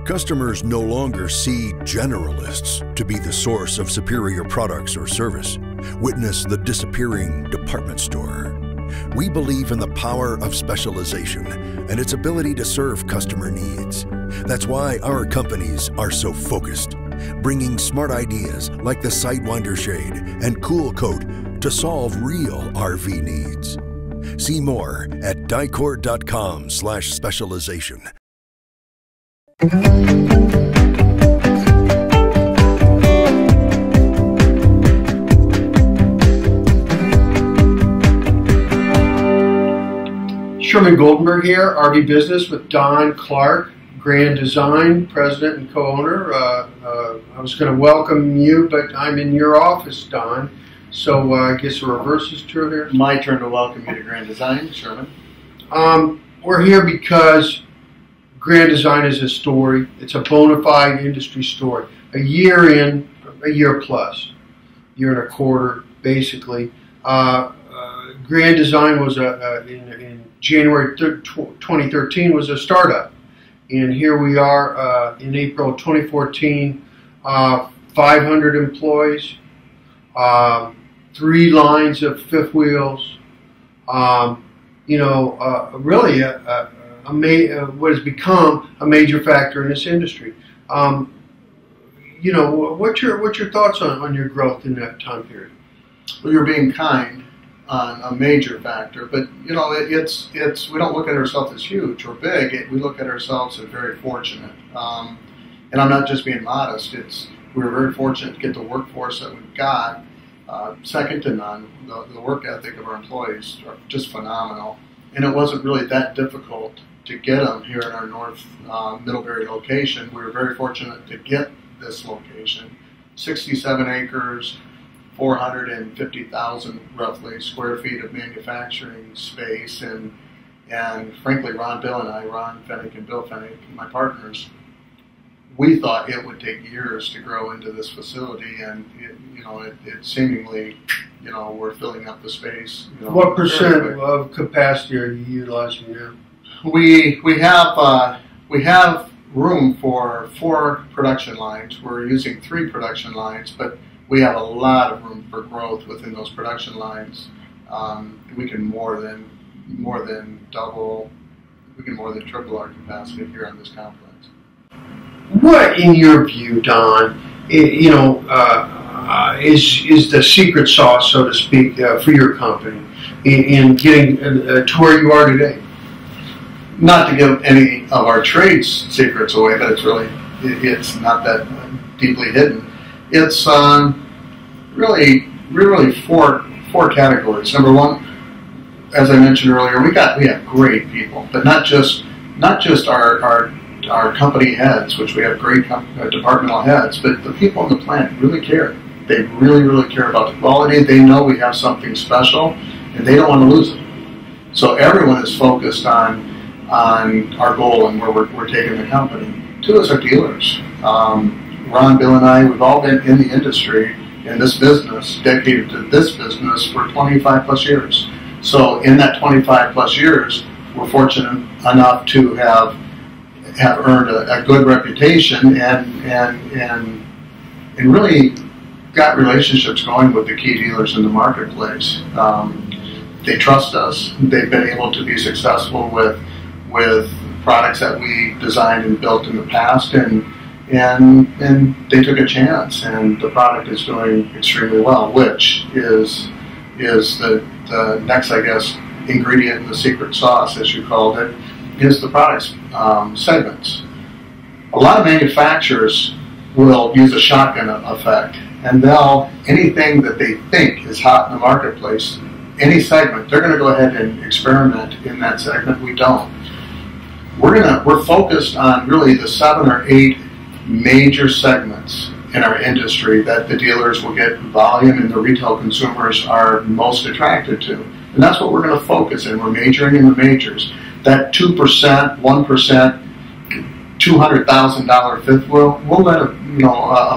Customers no longer see generalists to be the source of superior products or service. Witness the disappearing department store. We believe in the power of specialization and its ability to serve customer needs. That's why our companies are so focused, bringing smart ideas like the Sidewinder Shade and Cool Coat to solve real RV needs. See more at dicor.com/specialization. Sherman Goldenberg here, RV Business with Don Clark, Grand Design, President and co-owner. I was going to welcome you, but I'm in your office, Don. So I guess the reverse is true here. My turn to welcome you to Grand Design, Sherman. We're here because Grand Design is a story. It's a bona fide industry story. A year in, a year plus, year and a quarter, basically. Grand Design was in January 2013 was a startup, and here we are in April 2014. 500 employees, 3 lines of fifth wheels. Really what has become a major factor in this industry. What's your thoughts on your growth in that time period? Well, you're being kind on a major factor, but it's we don't look at ourselves as huge or big. We look at ourselves as very fortunate. And I'm not just being modest. We're very fortunate to get the workforce that we've got, second to none. The work ethic of our employees are just phenomenal, and it wasn't really that difficult to get them here in our North Middlebury location. We were very fortunate to get this location, 67 acres, 450,000 roughly square feet of manufacturing space, and frankly, Ron Fennick and Bill Fennick, my partners, we thought it would take years to grow into this facility, and it seemingly, we're filling up the space. What percent of capacity are you utilizing now? We have room for 4 production lines. We're using 3 production lines, but we have a lot of room for growth within those production lines. We can more than double, we can more than triple our capacity here on this complex. What, in your view, Don, is the secret sauce, so to speak, for your company in getting to where you are today? Not to give any of our trade secrets away, but it's not that deeply hidden. It's really 4 categories. Number one, as I mentioned earlier, we have great people, but not just our company heads, which we have great departmental heads, but the people in the plant really care. They really care about the quality. They know we have something special, and they don't want to lose it. So everyone is focused on our goal and where we're taking the company. 2 is our dealers. Ron, Bill, and I, we've all been in the industry, in this business, dedicated to this business for 25 plus years. So in that 25 plus years, we're fortunate enough to have earned a good reputation and really got relationships going with the key dealers in the marketplace. They trust us. They've been able to be successful with products that we designed and built in the past, and they took a chance, and the product is doing extremely well, which is the next, I guess, ingredient in the secret sauce, as you called it, is the products segments. A lot of manufacturers will use a shotgun effect, and anything that they think is hot in the marketplace, any segment, they're going to go ahead and experiment in that segment. We don't. We're focused on really the 7 or 8 major segments in our industry that the dealers will get volume and the retail consumers are most attracted to. And that's what we're going to focus in. We're majoring in the majors. That 2%, 1%, $200,000 fifth wheel, we'll let a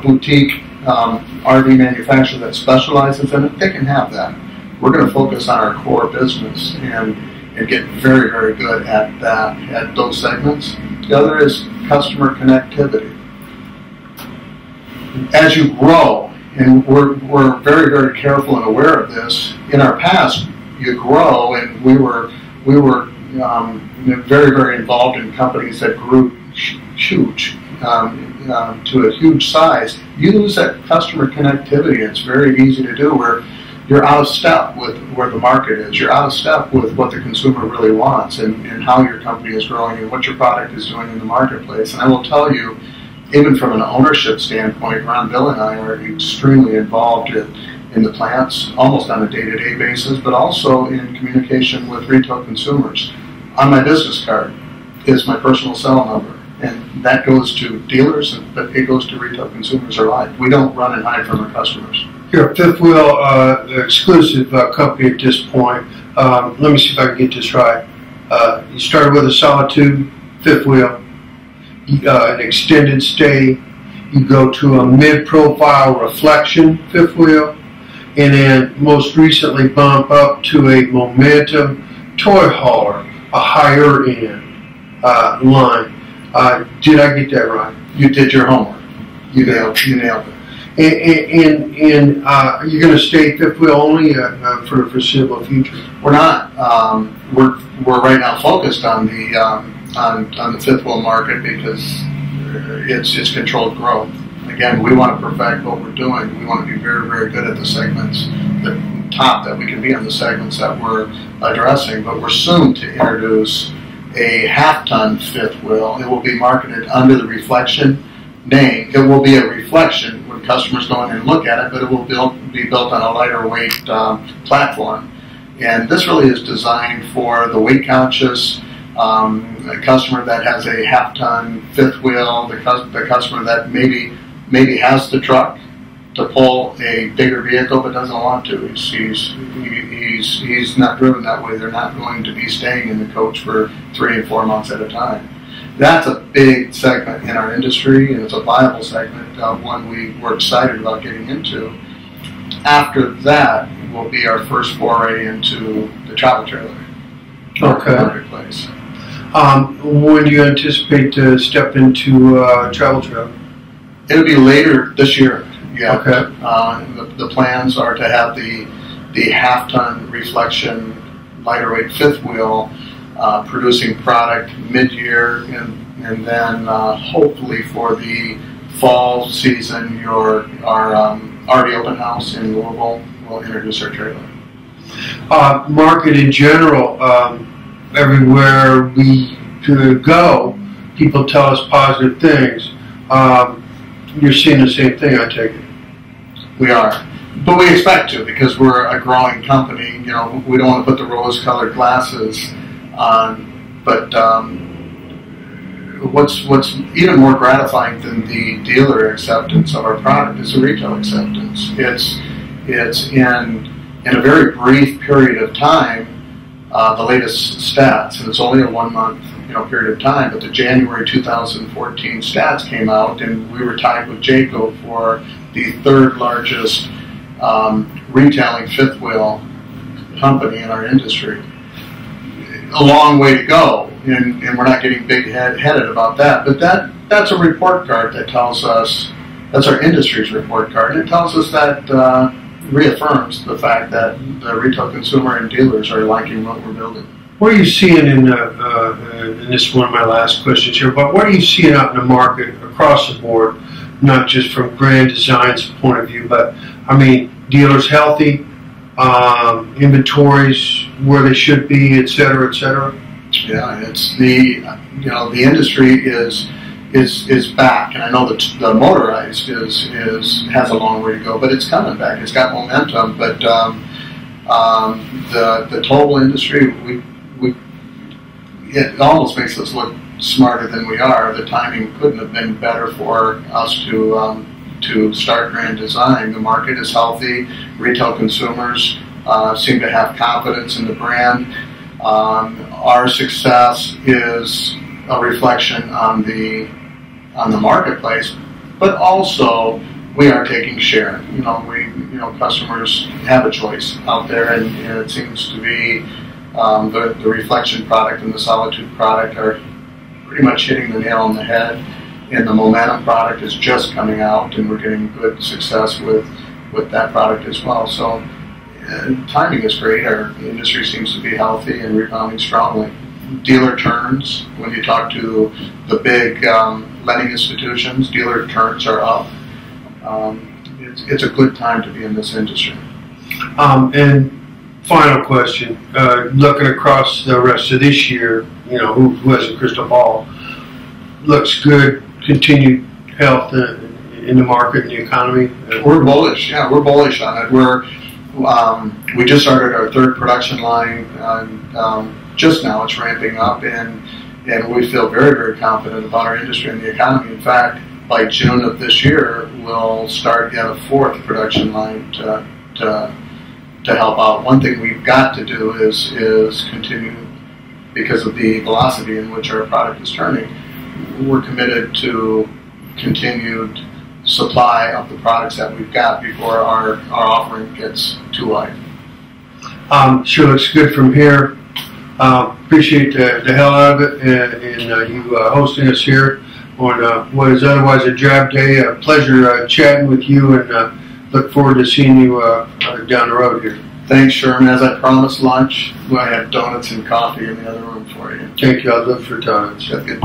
boutique RV manufacturer that specializes in it, they can have that. We're going to focus on our core business, and and get very, very good at that, at those segments. The other is customer connectivity. As you grow, and we're very, very careful and aware of this, in our past, you grow, and we were very, very involved in companies that grew huge, to a huge size. You lose that customer connectivity. It's very easy to do where you're out of step with where the market is. You're out of step with what the consumer really wants and how your company is growing and what your product is doing in the marketplace. And I will tell you, even from an ownership standpoint, Ron, Bill, and I are extremely involved in the plants, almost on a day-to-day basis, but also in communication with retail consumers. On my business card is my personal cell number, and that goes to dealers, but it goes to retail consumers alike. We don't run and hide from our customers. You're a fifth wheel exclusive company at this point. Let me see if I can get this right. You started with a Solitude fifth wheel, an extended stay. You go to a mid-profile Reflection fifth wheel, and then most recently bump up to a Momentum toy hauler, a higher end line. Did I get that right? You did your homework. You nailed it. And you're going to stay fifth wheel only for the foreseeable future? We're not. We're right now focused on the fifth wheel market because it's controlled growth. Again, we want to perfect what we're doing. We want to be very, very good at the segments, the top that we can be on the segments that we're addressing. But we're soon to introduce a half-ton fifth wheel. It will be marketed under the Reflection name. It will be a Reflection when customers go in and look at it, but it will be built on a lighter weight platform. And this really is designed for the weight conscious a customer that has a half-ton fifth wheel, the customer that maybe has the truck to pull a bigger vehicle but doesn't want to. He's not driven that way. They're not going to be staying in the coach for 3 and 4 months at a time. That's a big segment in our industry, and it's a viable segment, one we're excited about getting into. After that will be our first foray into the travel trailer marketplace. When do you anticipate to step into travel trailer? It'll be later this year. Yeah. Okay. The plans are to have the half-ton Reflection lighter weight fifth wheel producing product mid-year, and then hopefully for the fall season, our RV Open House in Louisville will introduce our trailer. Market in general, everywhere we go, people tell us positive things. You're seeing the same thing, I take it. We are. But we expect to, because we're a growing company. You know, we don't want to put the rose-colored glasses on. But what's even more gratifying than the dealer acceptance of our product is the retail acceptance. It's in a very brief period of time, the latest stats, and it's only a 1 month period of time, but the January 2014 stats came out, and we were tied with Jayco for the third largest retailing fifth wheel company in our industry. A long way to go, and we're not getting big-headed about that, but that's a report card that tells us, that's our industry's report card, and it tells us that reaffirms the fact that the retail consumer and dealers are liking what we're building. What are you seeing and this is one of my last questions here, but what are you seeing out in the market across the board, not just from Grand Design's point of view, but, I mean, dealers healthy, inventories where they should be, et cetera, et cetera? Yeah, it's the industry is back, and I know that the motorized has a long way to go, but it's coming back. It's got momentum, but the towable industry, it almost makes us look smarter than we are. The timing couldn't have been better for us to start Grand Design. The market is healthy. Retail consumers seem to have confidence in the brand. Our success is a reflection on the marketplace, but also we are taking share. Customers have a choice out there, and it seems to be The reflection product and the Solitude product are pretty much hitting the nail on the head, and the Momentum product is just coming out, and we're getting good success with that product as well. So timing is great. Our industry seems to be healthy and rebounding strongly. Dealer turns, when you talk to the big lending institutions, dealer turns are up. It's a good time to be in this industry. And final question, looking across the rest of this year, you know, who has a crystal ball, looks good, continued health in the market and the economy? We're bullish. Yeah, we're bullish on it. We just started our third production line. Just now it's ramping up, and we feel very, very confident about our industry and the economy. In fact, by June of this year, we'll start yet a fourth production line to help out. One thing we've got to do is continue, because of the velocity in which our product is turning. We're committed to continued supply of the products that we've got before our offering gets too wide. Sure looks good from here. Appreciate the hell out of it and you hosting us here on what is otherwise a drab day. A pleasure chatting with you, and look forward to seeing you down the road here. Thanks, Sherman. As I promised lunch, I have donuts and coffee in the other room for you. Thank you. I'd love for donuts. That's good.